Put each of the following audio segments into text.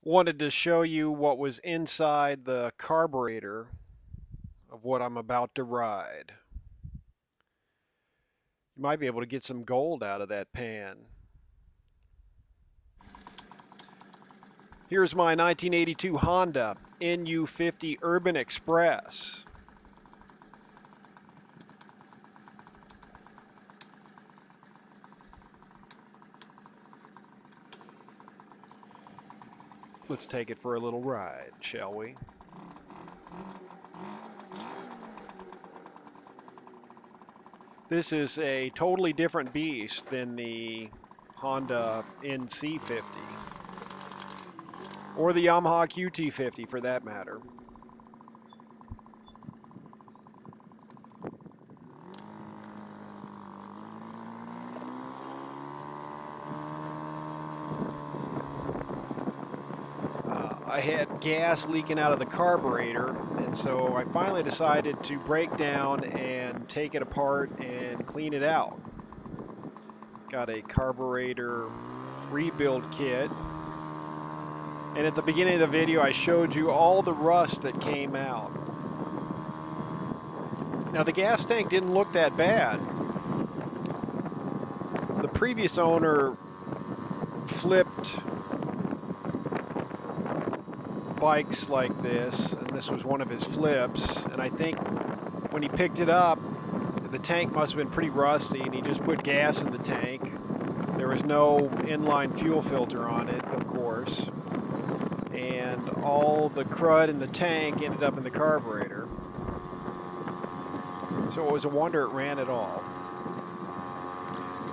Wanted to show you what was inside the carburetor of what I'm about to ride. You might be able to get some gold out of that pan. Here's my 1982 Honda NU50 Urban Express. Let's take it for a little ride, shall we? This is a totally different beast than the Honda NC50 or the Yamaha QT50 for that matter. I had gas leaking out of the carburetor, and so I finally decided to break down and take it apart and clean it out. Got a carburetor rebuild kit, and at the beginning of the video I showed you all the rust that came out. Now the gas tank didn't look that bad. The previous owner flipped bikes like this, and this was one of his flips, and I think when he picked it up the tank must have been pretty rusty, and he just put gas in the tank. There was no inline fuel filter on it, of course, and all the crud in the tank ended up in the carburetor, so it was a wonder it ran at all.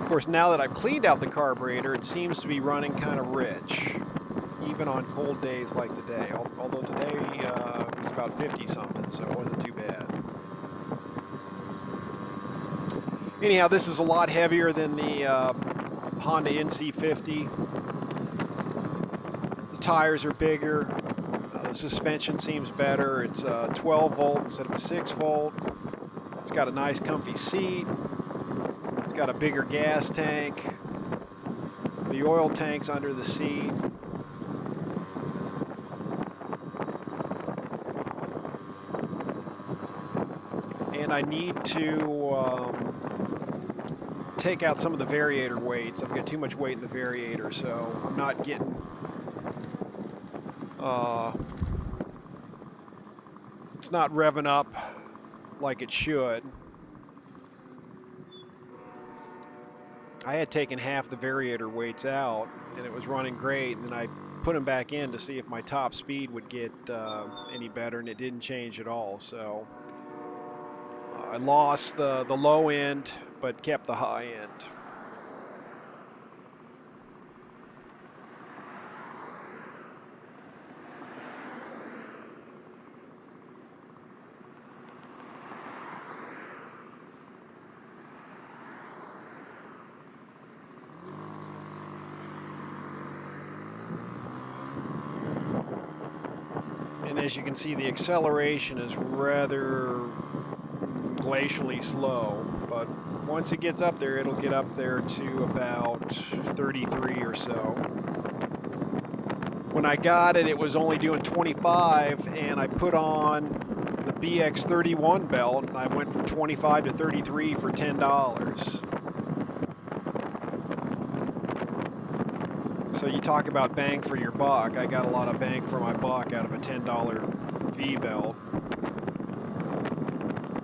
Of course, now that I've cleaned out the carburetor, it seems to be running kind of rich, even on cold days like today, although today was about 50 something, so it wasn't too bad. Anyhow, this is a lot heavier than the Honda NC50. The tires are bigger. The suspension seems better. It's 12 volt instead of a 6 volt. It's got a nice comfy seat. It's got a bigger gas tank. The oil tank's under the seat. And I need to take out some of the variator weights. I've got too much weight in the variator, so I'm not getting it's not revving up like it should. I had taken half the variator weights out and it was running great, and then I put them back in to see if my top speed would get any better, and it didn't change at all. So I lost the low end but kept the high end. And as you can see, the acceleration is rather glacially slow, but once it gets up there, it'll get up there to about 33 or so. When I got it, it was only doing 25, and I put on the BX31 belt, and I went from 25 to 33 for $10. So you talk about bang for your buck. I got a lot of bang for my buck out of a $10 V belt,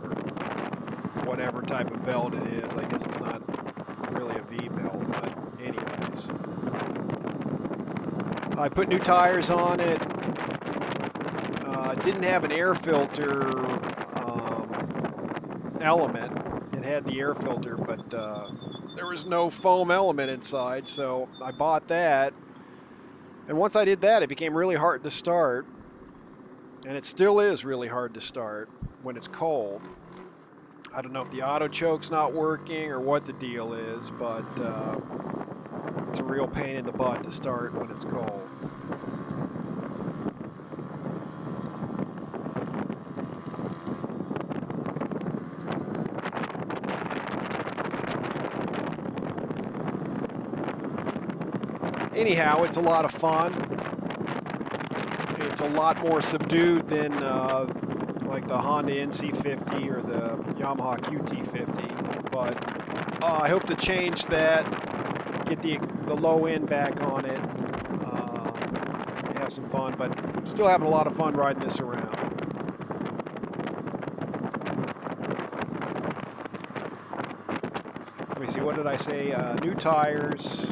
or whatever type of belt it is. I guess it's not really a V belt, but anyways. I put new tires on it. Didn't have an air filter element. It had the air filter, but there was no foam element inside, so I bought that. And once I did that, it became really hard to start, and it still is really hard to start when it's cold. I don't know if the auto choke's not working or what the deal is, but it's a real pain in the butt to start when it's cold. Anyhow, it's a lot of fun. it's a lot more subdued than like the Honda NC50 or the Yamaha QT50. But I hope to change that, get the low end back on it, have some fun. But still having a lot of fun riding this around. Let me see, what did I say? New tires.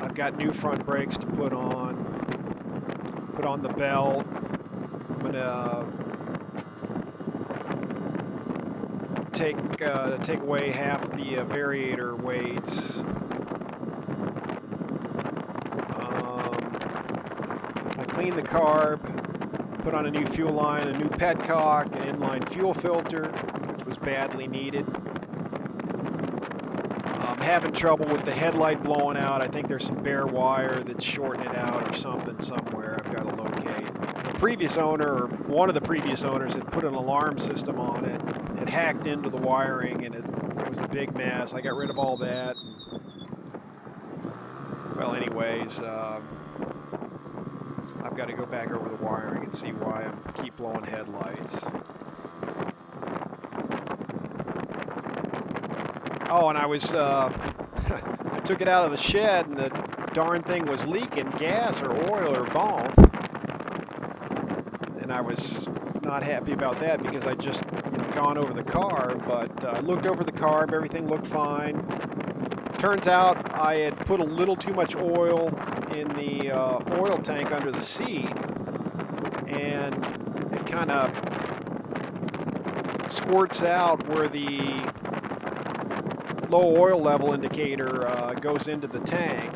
I've got new front brakes to put on the belt. I'm gonna take away half the variator weights. I'll clean the carb, put on a new fuel line, a new petcock, an inline fuel filter, which was badly needed. I'm having trouble with the headlight blowing out. I think there's some bare wire that's shorting it out or something somewhere I've got to locate. The previous owner, or one of the previous owners, had put an alarm system on it. It hacked into the wiring and it was a big mess. I got rid of all that. Well, anyways, I've got to go back over the wiring and see why I keep blowing headlights. Oh, and I was, I took it out of the shed and the darn thing was leaking gas or oil or both. And I was not happy about that because I just gone over the carb, but I looked over the carb, everything looked fine. Turns out I had put a little too much oil in the oil tank under the seat, and it kind of squirts out where the low oil level indicator goes into the tank.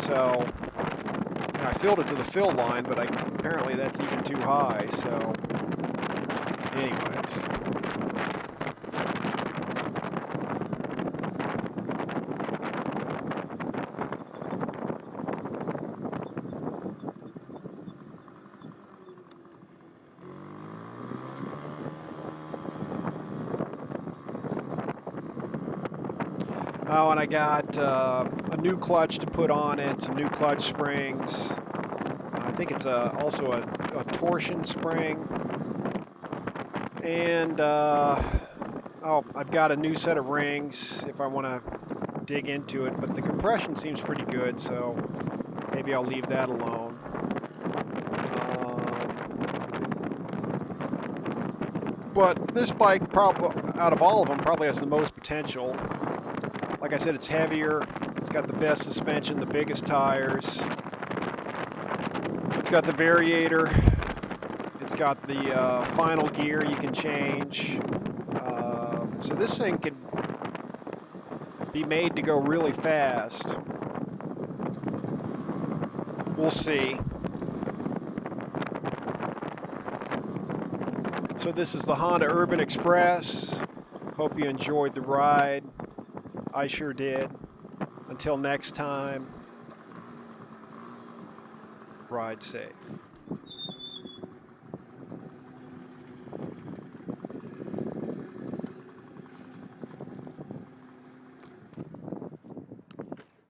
So I filled it to the fill line, but apparently that's even too high. So anyways. Oh, and I got a new clutch to put on it, some new clutch springs. I think it's also a torsion spring. And oh, I've got a new set of rings if I want to dig into it, but the compression seems pretty good, so maybe I'll leave that alone. But this bike, probably out of all of them, probably has the most potential. Like I said, it's heavier, it's got the best suspension, the biggest tires, it's got the variator, it's got the final gear you can change. So this thing could be made to go really fast. We'll see. So this is the Honda Urban Express. Hope you enjoyed the ride. I sure did. Until next time, ride safe.